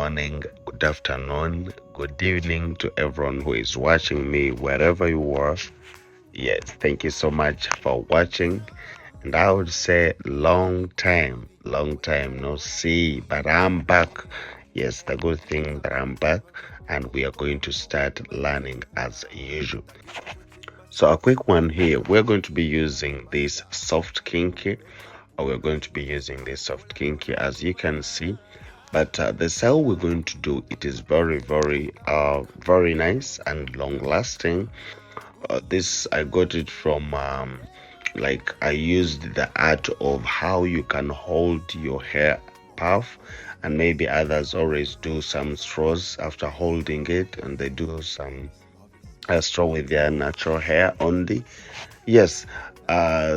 morning, good afternoon, good evening to everyone who is watching me wherever you are. Yes, thank you so much for watching. And I would say long time no see, but I'm back. Yes, the good thing that I'm back, and we are going to start learning as usual. So a quick one here. We're going to be using this soft kinky, or we're going to be using this soft kinky, as you can see. But the cell we're going to do, it is very nice and long lasting. This I got it from like I used the art of how you can hold your hair puff, and maybe others always do some straws after holding it, and they do some straw with their natural hair only. Yes,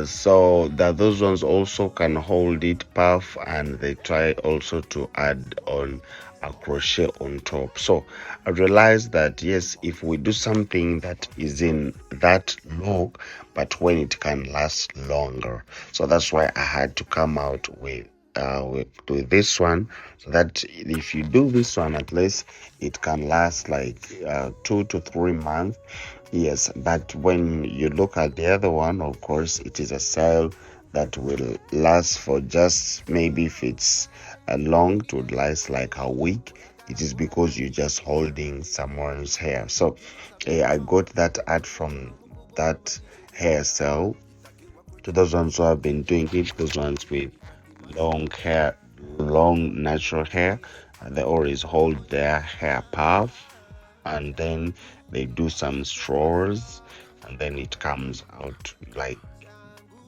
so that those ones also can hold it puff, and they try also to add on a crochet on top. So I realized that yes, if we do something that is in that look, but when it can last longer, so that's why I had to come out with this one, so that if you do this one, at least it can last like 2 to 3 months. Yes, but when you look at the other one, of course, it is a style that will last for just maybe if it's a long, it would last like a week. It is because you're just holding someone's hair. So I got that art from that hairstyle. To those ones who have been doing it, those ones with long hair, long natural hair, they always hold their hair puff, and then they do some straws, and then it comes out like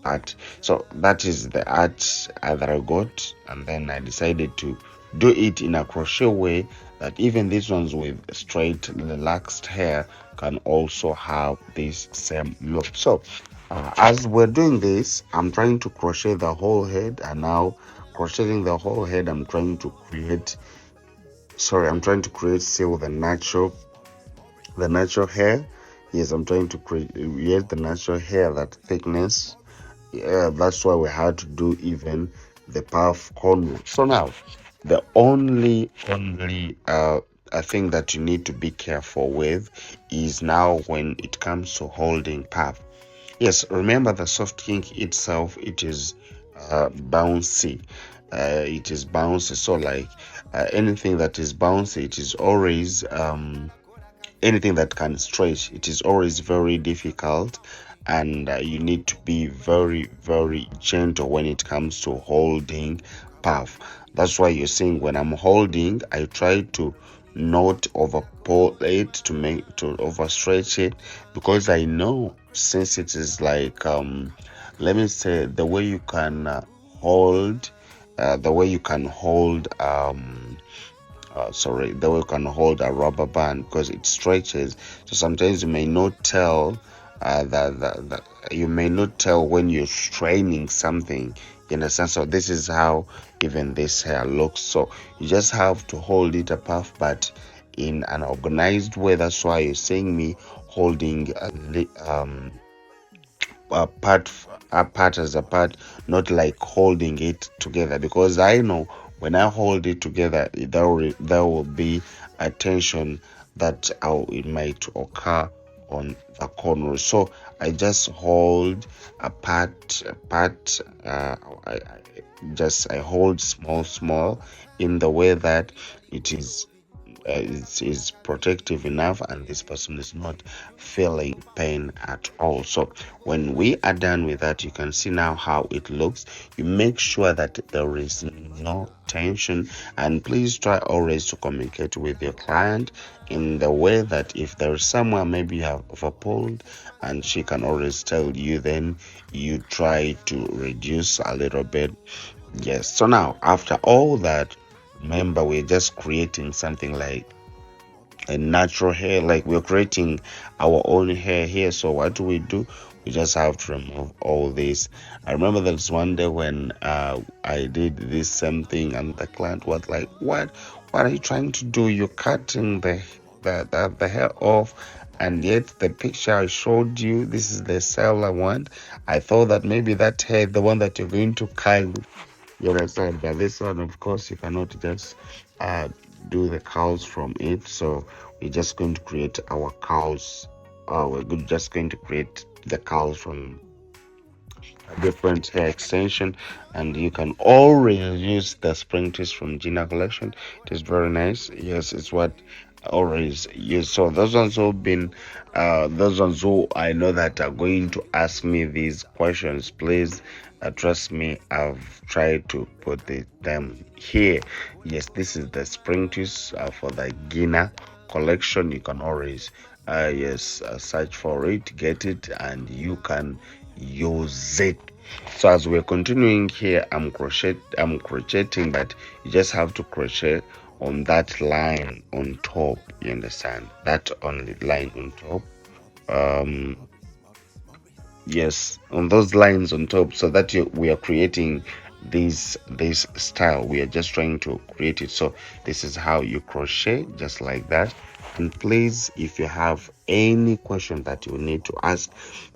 that. So that is the art that I got, and then I decided to do it in a crochet way that even these ones with straight relaxed hair can also have this same look. So as we're doing this, I'm trying to crochet the whole head, and now crocheting the whole head, I'm trying to create still the natural hair. Yes, I'm trying to create the natural hair, that thickness. Yeah, that's why we had to do even the puff cornrow. So now the only I think that you need to be careful with is now when it comes to holding puff. Yes, remember the soft kink itself, it is bouncy. It is bouncy, so like anything that is bouncy, it is always anything that can stretch, it is always very difficult, and you need to be very gentle when it comes to holding puff. That's why you're seeing when I'm holding, I try to not over pull it to overstretch it, because I know since it is like let me say the way you can hold the way you can hold the way you can hold a rubber band, because it stretches. So sometimes you may not tell that you may not tell when you're straining something, you understand. So this is how even this hair looks. So you just have to hold it apart, but in an organized way. That's why you're seeing me holding a part as a part, not like holding it together, because I know when I hold it together, there will be a tension that it might occur on the corner. So I just hold a part. I hold small in the way that it is protective enough, and this person is not feeling pain at all. So when we are done with that, you can see now how it looks. You make sure that there is no tension, and please try always to communicate with your client in the way that if there is somewhere maybe you have pulled, and she can always tell you, then you try to reduce a little bit. Yes, so now after all that, remember we're just creating something like a natural hair, like we're creating our own hair here. So what do? We just have to remove all this. I remember there's one day when I did this same thing, and the client was like, what are you trying to do? You're cutting the hair off, and yet the picture I showed you, this is the style I want. I thought that maybe that hair, the one that you're going to cut, you understand. But this one, of course, you cannot just do the curls from it. So we're just going to create our curls. Just going to create the curls from a different hair extension, and you can always use the spring twist from Gina collection. It is very nice. Yes, it's what I always use. So those ones who been those ones who I know that are going to ask me these questions, please trust me, I've tried to put them here. Yes, this is the spring twist for the Gina collection. You can always search for it, get it, and you can use it. So as we're continuing here, I'm crocheting, but you just have to crochet on that line on top. You understand? That only line on top. um Yes, on those lines on top, so that we are creating this style. We are just trying to create it. So this is how you crochet, just like that. And please, if you have any question that you need to ask,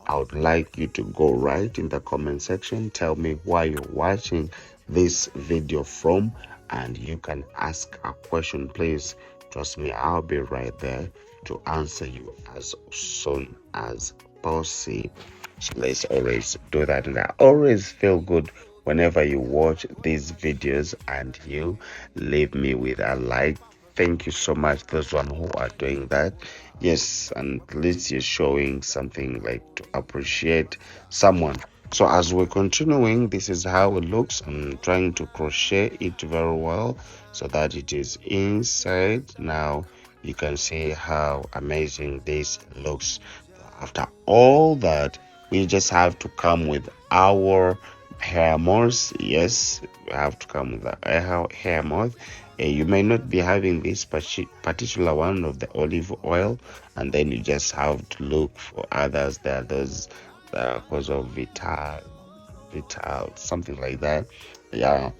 I would like you to go right in the comment section. Tell me where you're watching this video from, and you can ask a question. Please trust me, I'll be right there to answer you as soon as possible. So let's always do that, and I always feel good whenever you watch these videos and you leave me with a like. Thank you so much, those one who are doing that. Yes, and at least you're showing something, like to appreciate someone. So as we're continuing, this is how it looks. I'm trying to crochet it very well so that it is inside. Now you can see how amazing this looks. After all that, we just have to come with our hair moss. Yes, we have to come with the hair moss. You may not be having this particular one of the olive oil, and then you just have to look for others. There are those because of vital, something like that. Yeah,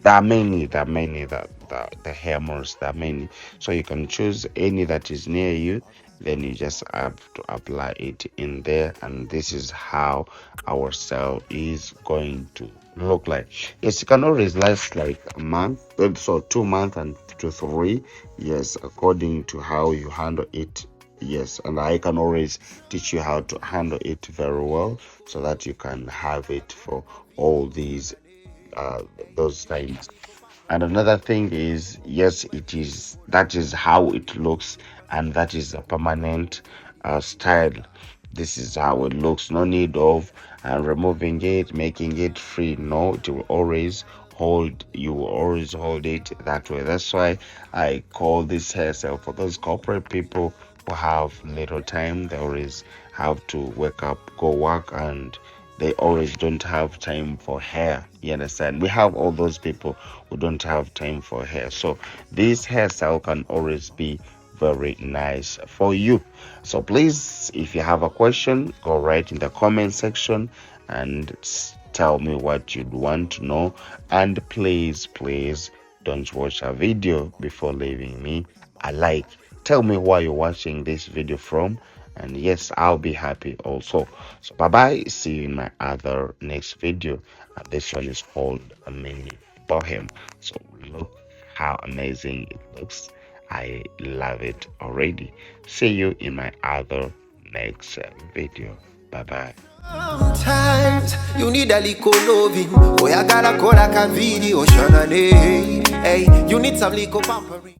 there are many the hair moss, there are many. So you can choose any that is near you, then you just have to apply it in there, and this is how our cell is going to look like. Yes, it can always last like a month, so 2 months and to 3. Yes, according to how you handle it. Yes, and I can always teach you how to handle it very well, so that you can have it for all these those times. And another thing is, yes, that is how it looks, and that is a permanent style. This is how it looks. No need of removing it, making it free. No, it will always hold. You will always hold it that way. That's why I call this hairstyle for those corporate people who have little time. They always have to wake up, go work, and they always don't have time for hair. You understand? We have all those people who don't have time for hair. So this hairstyle can always be very nice for you. So please, if you have a question, go right in the comment section and tell me what you'd want to know. And please don't watch a video before leaving me a like. Tell me where you're watching this video from, and yes, I'll be happy also. So bye bye, see you in my other next video. This one is called a mini bohem. So look how amazing it looks. I love it already. See you in my other next video. Bye bye. Sometimes you need a little loving. Oh, I gotta call like a video, Shana. Hey, you need some little pampering.